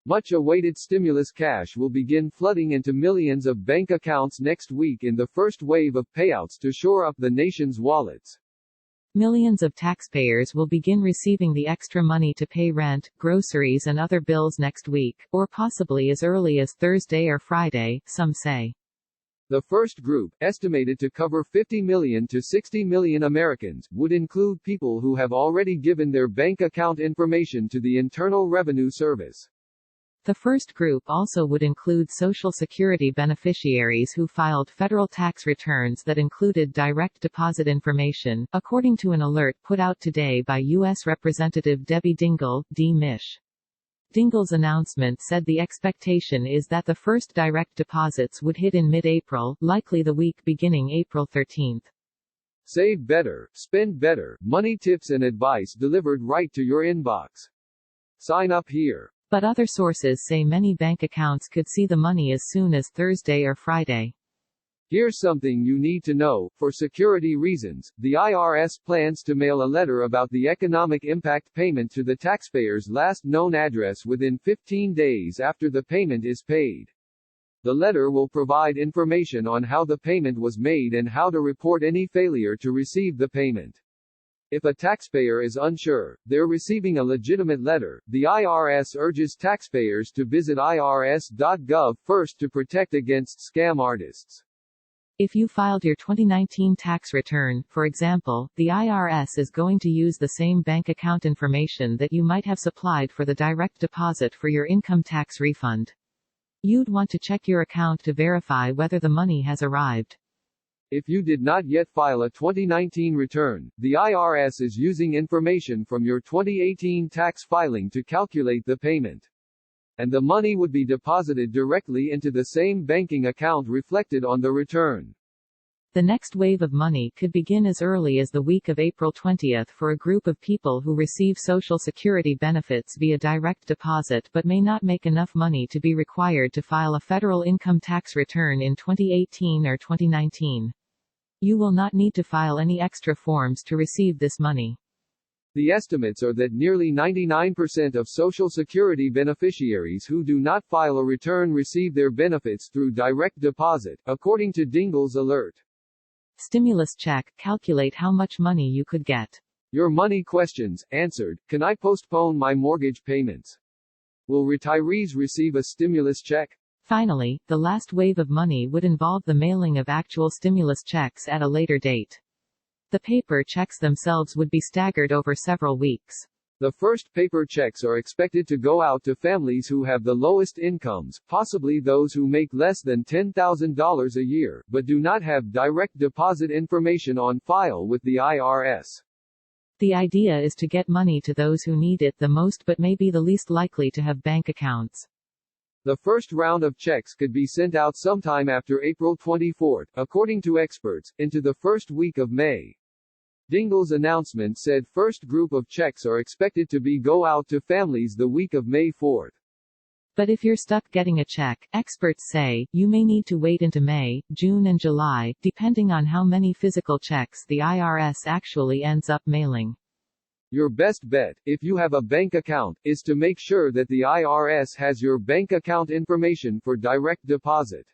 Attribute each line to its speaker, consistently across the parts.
Speaker 1: Much-awaited stimulus cash will begin flooding into millions of bank accounts next week in the first wave of payouts to shore up the nation's wallets.
Speaker 2: Millions of taxpayers will begin receiving the extra money to pay rent, groceries and other bills next week, or possibly as early as Thursday or Friday, some say.
Speaker 1: The first group, estimated to cover 50 million to 60 million Americans, would include people who have already given their bank account information to the Internal Revenue Service.
Speaker 2: The first group also would include Social Security beneficiaries who filed federal tax returns that included direct deposit information, according to an alert put out today by U.S. Representative Debbie Dingell, D-Mich. Dingell's announcement said the expectation is that the first direct deposits would hit in mid-April, likely the week beginning April 13.
Speaker 1: Save better, spend better, money tips and advice delivered right to your inbox. Sign up here.
Speaker 2: But other sources say many bank accounts could see the money as soon as Thursday or Friday.
Speaker 1: Here's something you need to know. For security reasons, the IRS plans to mail a letter about the economic impact payment to the taxpayer's last known address within 15 days after the payment is paid. The letter will provide information on how the payment was made and how to report any failure to receive the payment. If a taxpayer is unsure they're receiving a legitimate letter, the IRS urges taxpayers to visit irs.gov first to protect against scam artists.
Speaker 2: If you filed your 2019 tax return, for example, the IRS is going to use the same bank account information that you might have supplied for the direct deposit for your income tax refund. You'd want to check your account to verify whether the money has arrived.
Speaker 1: If you did not yet file a 2019 return, the IRS is using information from your 2018 tax filing to calculate the payment. And the money would be deposited directly into the same banking account reflected on the return.
Speaker 2: The next wave of money could begin as early as the week of April 20 for a group of people who receive Social Security benefits via direct deposit but may not make enough money to be required to file a federal income tax return in 2018 or 2019. You will not need to file any extra forms to receive this money.
Speaker 1: The estimates are that nearly 99% of Social Security beneficiaries who do not file a return receive their benefits through direct deposit, according to Dingell's alert.
Speaker 2: Stimulus check, calculate how much money you could get.
Speaker 1: Your money questions, answered. Can I postpone my mortgage payments? Will retirees receive a stimulus check?
Speaker 2: Finally, the last wave of money would involve the mailing of actual stimulus checks at a later date. The paper checks themselves would be staggered over several weeks.
Speaker 1: The first paper checks are expected to go out to families who have the lowest incomes, possibly those who make less than $10,000 a year, but do not have direct deposit information on file with the IRS.
Speaker 2: The idea is to get money to those who need it the most but may be the least likely to have bank accounts.
Speaker 1: The first round of checks could be sent out sometime after April 24, according to experts, into the first week of May. Dingell's announcement said first group of checks are expected to go out to families the week of May 4.
Speaker 2: But if you're stuck getting a check, experts say, you may need to wait into May, June and July, depending on how many physical checks the IRS actually ends up mailing.
Speaker 1: Your best bet, if you have a bank account, is to make sure that the IRS has your bank account information for direct deposit.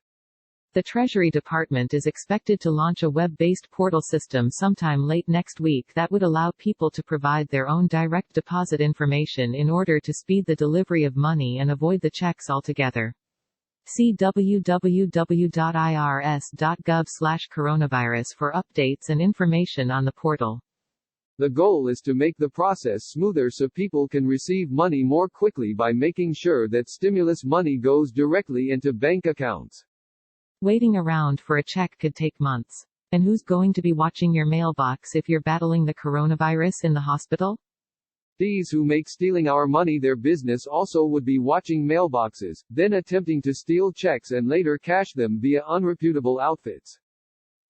Speaker 2: The Treasury Department is expected to launch a web-based portal system sometime late next week that would allow people to provide their own direct deposit information in order to speed the delivery of money and avoid the checks altogether. See www.irs.gov/coronavirus for updates and information on the portal.
Speaker 1: The goal is to make the process smoother so people can receive money more quickly by making sure that stimulus money goes directly into bank accounts.
Speaker 2: Waiting around for a check could take months. And who's going to be watching your mailbox if you're battling the coronavirus in the hospital?
Speaker 1: Thieves who make stealing our money their business also would be watching mailboxes, then attempting to steal checks and later cash them via unreputable outfits.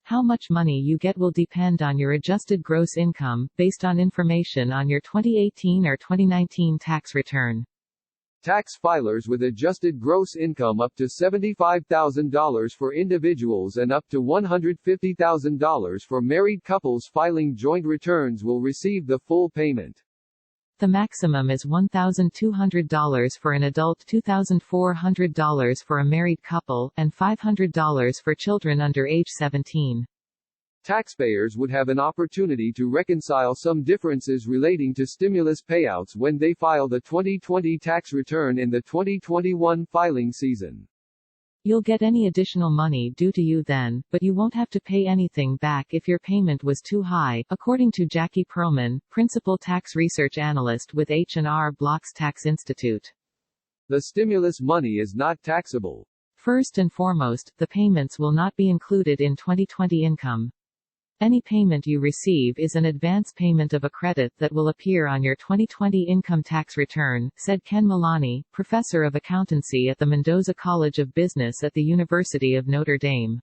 Speaker 2: How much money you get will depend on your adjusted gross income, based on information on your 2018 or 2019 tax return.
Speaker 1: Tax filers with adjusted gross income up to $75,000 for individuals and up to $150,000 for married couples filing joint returns will receive the full payment.
Speaker 2: The maximum is $1,200 for an adult, $2,400 for a married couple, and $500 for children under age 17.
Speaker 1: Taxpayers would have an opportunity to reconcile some differences relating to stimulus payouts when they file the 2020 tax return in the 2021 filing season.
Speaker 2: You'll get any additional money due to you then, but you won't have to pay anything back if your payment was too high, according to Jackie Perlman, Principal Tax Research Analyst with H&R Block's Tax Institute.
Speaker 1: The stimulus money is not taxable.
Speaker 2: First and foremost, the payments will not be included in 2020 income. Any payment you receive is an advance payment of a credit that will appear on your 2020 income tax return, said Ken Milani, professor of accountancy at the Mendoza College of Business at the University of Notre Dame.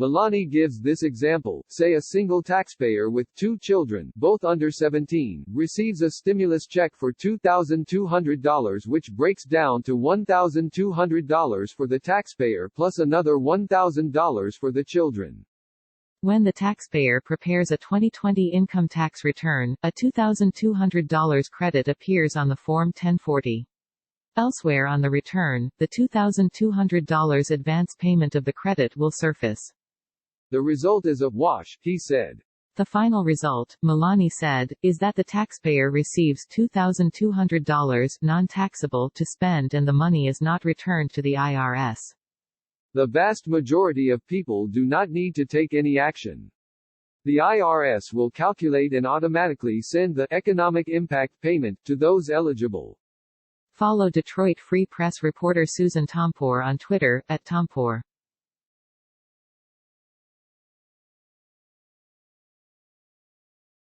Speaker 1: Milani gives this example. Say a single taxpayer with 2 children, both under 17, receives a stimulus check for $2,200, which breaks down to $1,200 for the taxpayer plus another $1,000 for the children.
Speaker 2: When the taxpayer prepares a 2020 income tax return, a $2,200 credit appears on the Form 1040. Elsewhere on the return, the $2,200 advance payment of the credit will surface.
Speaker 1: The result is a wash, he said.
Speaker 2: The final result, Milani said, is that the taxpayer receives $2,200 non-taxable to spend and the money is not returned to the IRS.
Speaker 1: The vast majority of people do not need to take any action. The IRS will calculate and automatically send the economic impact payment to those eligible.
Speaker 2: Follow Detroit Free Press reporter Susan Tompor on Twitter, @Tompor.